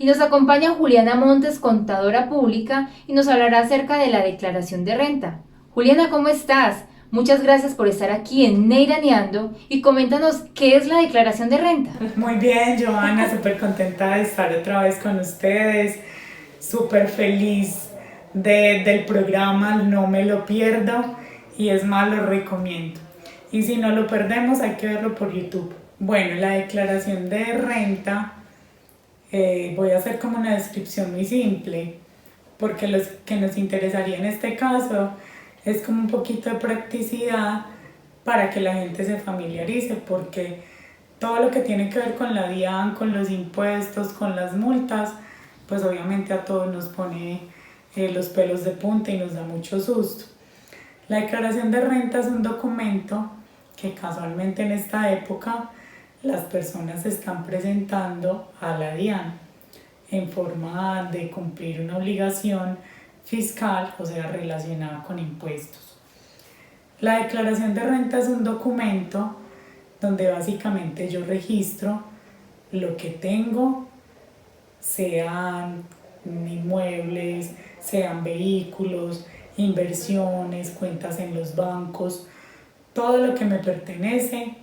Y nos acompaña Juliana Montes, contadora pública, y nos hablará acerca de la declaración de renta. Juliana, ¿cómo estás? Muchas gracias por estar aquí en Neiraneando y coméntanos qué es la declaración de renta. Muy bien, Joana, súper contenta de estar otra vez con ustedes, súper feliz del programa, no me lo pierdo y es más, lo recomiendo. Y si no lo perdemos, hay que verlo por YouTube. Bueno, la declaración de renta, voy a hacer como una descripción muy simple, porque lo que nos interesaría en este caso es como un poquito de practicidad para que la gente se familiarice, porque todo lo que tiene que ver con la DIAN, con los impuestos, con las multas, pues obviamente a todos nos pone los pelos de punta y nos da mucho susto. La declaración de renta es un documento que casualmente en esta época las personas se están presentando a la DIAN en forma de cumplir una obligación fiscal, o sea, relacionada con impuestos. La declaración de renta es un documento donde básicamente yo registro lo que tengo, sean inmuebles, sean vehículos, inversiones, cuentas en los bancos, todo lo que me pertenece,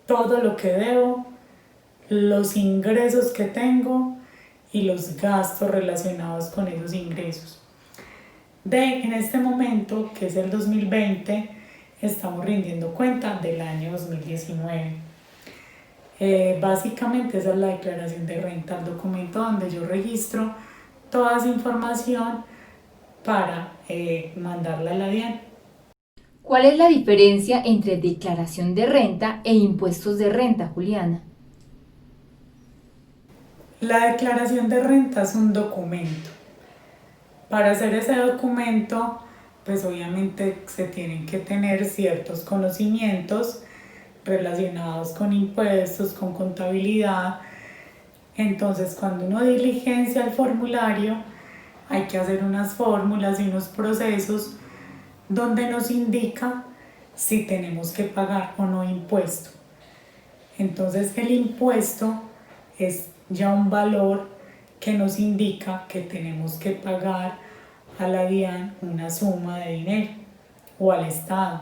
todo lo que debo, los ingresos que tengo y los gastos relacionados con esos ingresos. En este momento, que es el 2020, estamos rindiendo cuenta del año 2019. Básicamente esa es la declaración de renta, el documento donde yo registro toda esa información para mandarla a la DIAN. ¿Cuál es la diferencia entre declaración de renta e impuestos de renta, Juliana? La declaración de renta es un documento. Para hacer ese documento, pues obviamente se tienen que tener ciertos conocimientos relacionados con impuestos, con contabilidad. Entonces, cuando uno diligencia el formulario, hay que hacer unas fórmulas y unos procesos donde nos indica si tenemos que pagar o no impuesto. Entonces, el impuesto es ya un valor que nos indica que tenemos que pagar a la DIAN una suma de dinero o al Estado.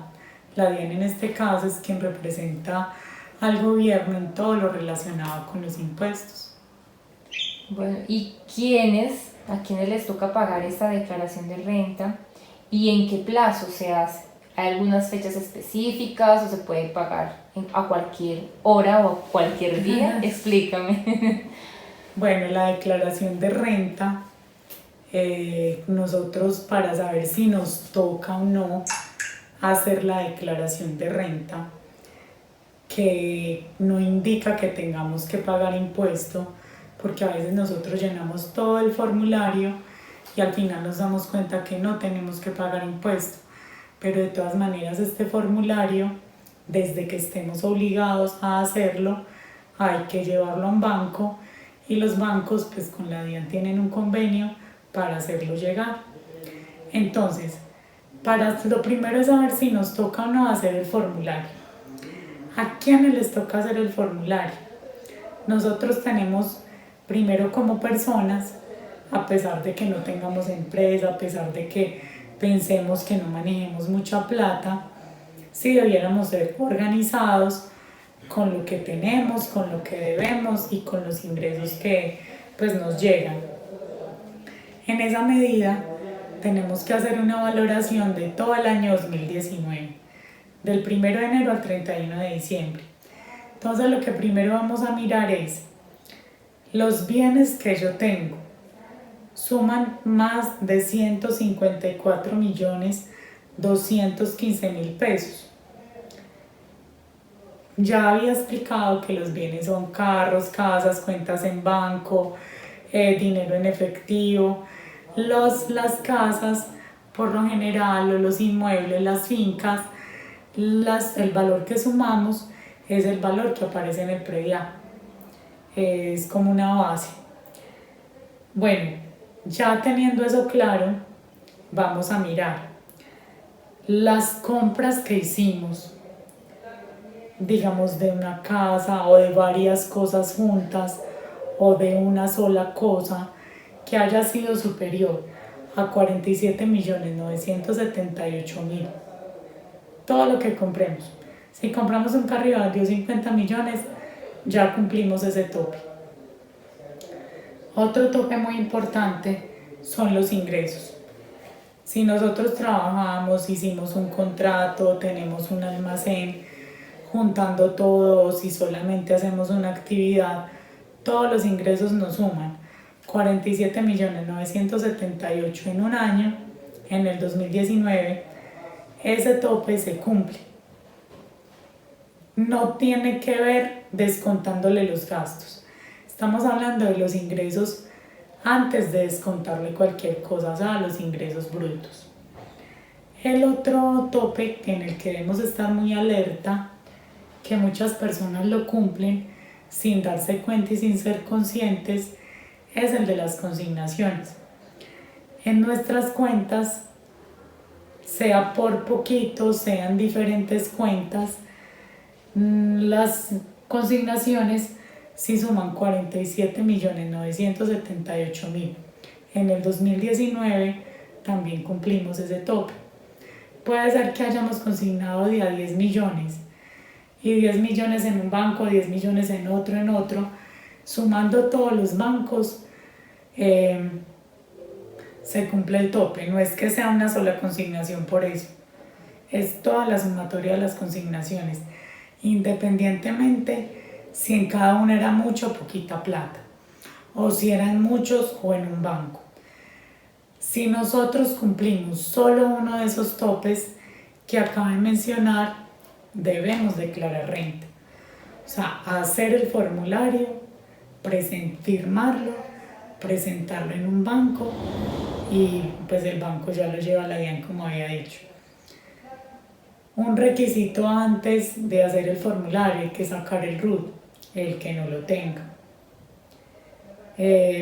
La DIAN en este caso es quien representa al gobierno en todo lo relacionado con los impuestos. Bueno, ¿y a quiénes les toca pagar esta declaración de renta y en qué plazo se hace? ¿Hay algunas fechas específicas o se puede pagar a cualquier hora o a cualquier día? Explícame. Bueno, la declaración de renta, nosotros para saber si nos toca o no hacer la declaración de renta, que no indica que tengamos que pagar impuesto, porque a veces nosotros llenamos todo el formulario y al final nos damos cuenta que no tenemos que pagar impuesto. Pero de todas maneras este formulario, desde que estemos obligados a hacerlo, hay que llevarlo a un banco y los bancos pues con la DIAN tienen un convenio para hacerlo llegar. Entonces, lo primero es saber si nos toca o no hacer el formulario. ¿A quiénes les toca hacer el formulario? Nosotros tenemos primero como personas, a pesar de que no tengamos empresa, a pesar de que pensemos que no manejemos mucha plata, si debiéramos ser organizados con lo que tenemos, con lo que debemos y con los ingresos que pues nos llegan. En esa medida tenemos que hacer una valoración de todo el año 2019, del 1 de enero al 31 de diciembre. Entonces lo que primero vamos a mirar es los bienes que yo tengo. Suman más de 154.215.000 pesos. Ya había explicado que los bienes son carros, casas, cuentas en banco, dinero en efectivo. Las casas, por lo general, o los inmuebles, las fincas, el valor que sumamos es el valor que aparece en el predial. Es como una base. Bueno, ya teniendo eso claro, vamos a mirar las compras que hicimos, digamos de una casa o de varias cosas juntas o de una sola cosa que haya sido superior a 47.978.000. Todo lo que compremos. Si compramos un carro y valió 50 millones, ya cumplimos ese tope. Otro tope muy importante son los ingresos. Si nosotros trabajamos, hicimos un contrato, tenemos un almacén, juntando todo, si solamente hacemos una actividad, todos los ingresos nos suman. 47.978.000 en un año, en el 2019, ese tope se cumple. No tiene que ver descontándole los gastos. Estamos hablando de los ingresos antes de descontarle cualquier cosa, o sea, los ingresos brutos. El otro tope en el que debemos estar muy alerta, que muchas personas lo cumplen sin darse cuenta y sin ser conscientes, es el de las consignaciones. En nuestras cuentas, sea por poquito, sean diferentes cuentas, las consignaciones sí suman 47.978.000. En el 2019 también cumplimos ese tope. Puede ser que hayamos consignado de a 10 millones y 10 millones en un banco, 10 millones en otro, sumando todos los bancos, se cumple el tope. No es que sea una sola consignación por eso, es toda la sumatoria de las consignaciones, independientemente si en cada una era mucho o poquita plata, o si eran muchos o en un banco. Si nosotros cumplimos solo uno de esos topes que acabo de mencionar, debemos declarar renta. O sea, hacer el formulario, firmarlo, presentarlo en un banco y pues el banco ya lo lleva a la DIAN, como había dicho. Un requisito antes de hacer el formulario, hay que sacar el RUT, el que no lo tenga.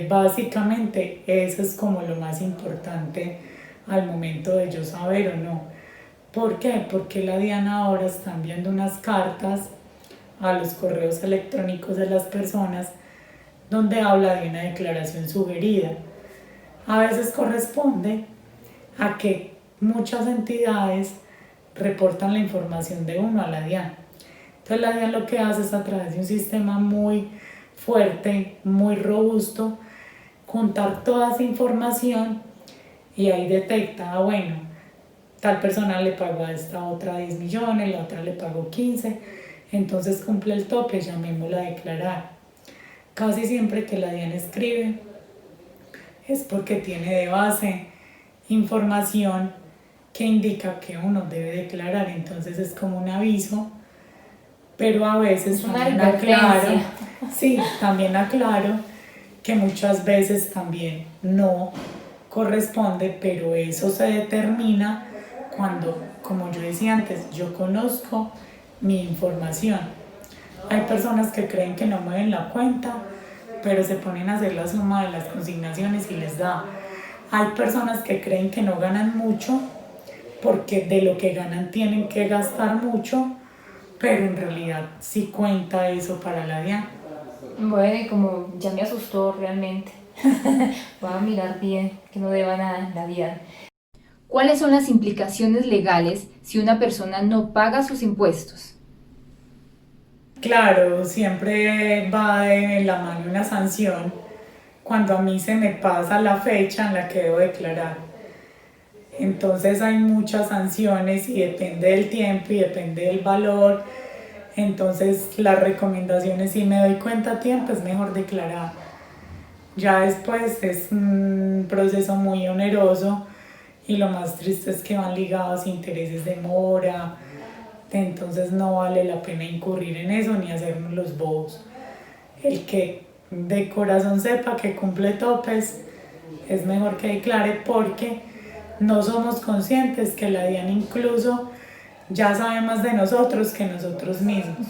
Básicamente eso es como lo más importante al momento de yo saber o no. ¿Por qué? Porque la DIAN ahora está enviando unas cartas a los correos electrónicos de las personas donde habla de una declaración sugerida. A veces corresponde a que muchas entidades reportan la información de uno a la DIAN. Entonces la DIAN lo que hace es, a través de un sistema muy fuerte, muy robusto, juntar toda esa información y ahí detecta, bueno, tal persona le pagó a esta otra 10 millones, la otra le pagó 15, entonces cumple el tope, llamémosla a declarar. Casi siempre que la DIAN escribe es porque tiene de base información que indica que uno debe declarar, entonces es como un aviso, pero a veces también aclaro que muchas veces también no corresponde, pero eso se determina cuando, como yo decía antes, yo conozco mi información. Hay personas que creen que no mueven la cuenta, pero se ponen a hacer la suma de las consignaciones y les da. Hay personas que creen que no ganan mucho, porque de lo que ganan tienen que gastar mucho, pero en realidad sí cuenta eso para la DIAN. Bueno, y como ya me asustó realmente, voy a mirar bien que no deba nada en la DIAN. ¿Cuáles son las implicaciones legales si una persona no paga sus impuestos? Claro, siempre va de la mano una sanción cuando a mí se me pasa la fecha en la que debo declarar. Entonces hay muchas sanciones y depende del tiempo y depende del valor. Entonces las recomendaciones, si me doy cuenta a tiempo, es mejor declarar. Ya después es un proceso muy oneroso y lo más triste es que van ligados a intereses de mora. Entonces no vale la pena incurrir en eso ni hacernos los bobos. El que de corazón sepa que cumple topes, es mejor que declare, porque no somos conscientes que la DIAN incluso ya sabe más de nosotros que nosotros mismos.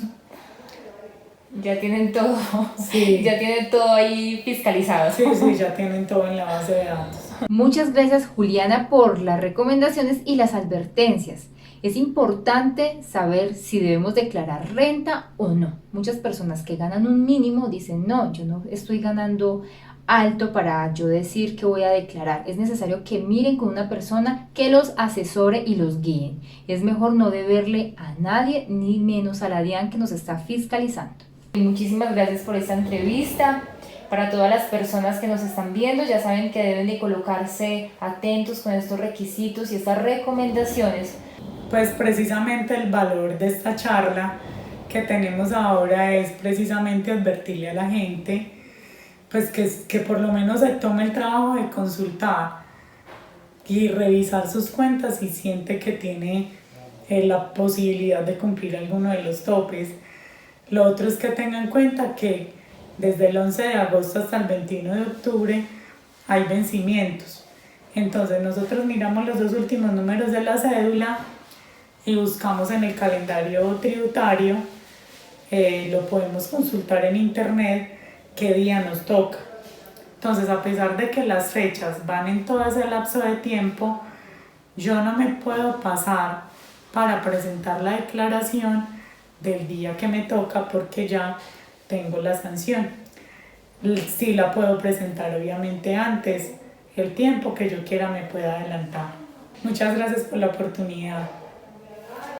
Ya tienen todo, sí. Ya tienen todo ahí fiscalizado. Sí, ya tienen todo en la base de datos. Muchas gracias, Juliana, por las recomendaciones y las advertencias. Es importante saber si debemos declarar renta o no. Muchas personas que ganan un mínimo dicen, no, yo no estoy ganando alto para yo decir que voy a declarar. Es necesario que miren con una persona que los asesore y los guíe. Es mejor no deberle a nadie, ni menos a la DIAN que nos está fiscalizando. Muchísimas gracias por esta entrevista. Para todas las personas que nos están viendo, ya saben que deben de colocarse atentos con estos requisitos y estas recomendaciones. Pues precisamente el valor de esta charla que tenemos ahora es precisamente advertirle a la gente pues que por lo menos se tome el trabajo de consultar y revisar sus cuentas si siente que tiene la posibilidad de cumplir alguno de los topes. Lo otro es que tenga en cuenta que desde el 11 de agosto hasta el 21 de octubre hay vencimientos. Entonces nosotros miramos los dos últimos números de la cédula y buscamos en el calendario tributario, lo podemos consultar en internet qué día nos toca. Entonces, a pesar de que las fechas van en todo ese lapso de tiempo, yo no me puedo pasar para presentar la declaración del día que me toca porque ya tengo la sanción. Sí la puedo presentar obviamente antes, el tiempo que yo quiera me pueda adelantar. Muchas gracias por la oportunidad.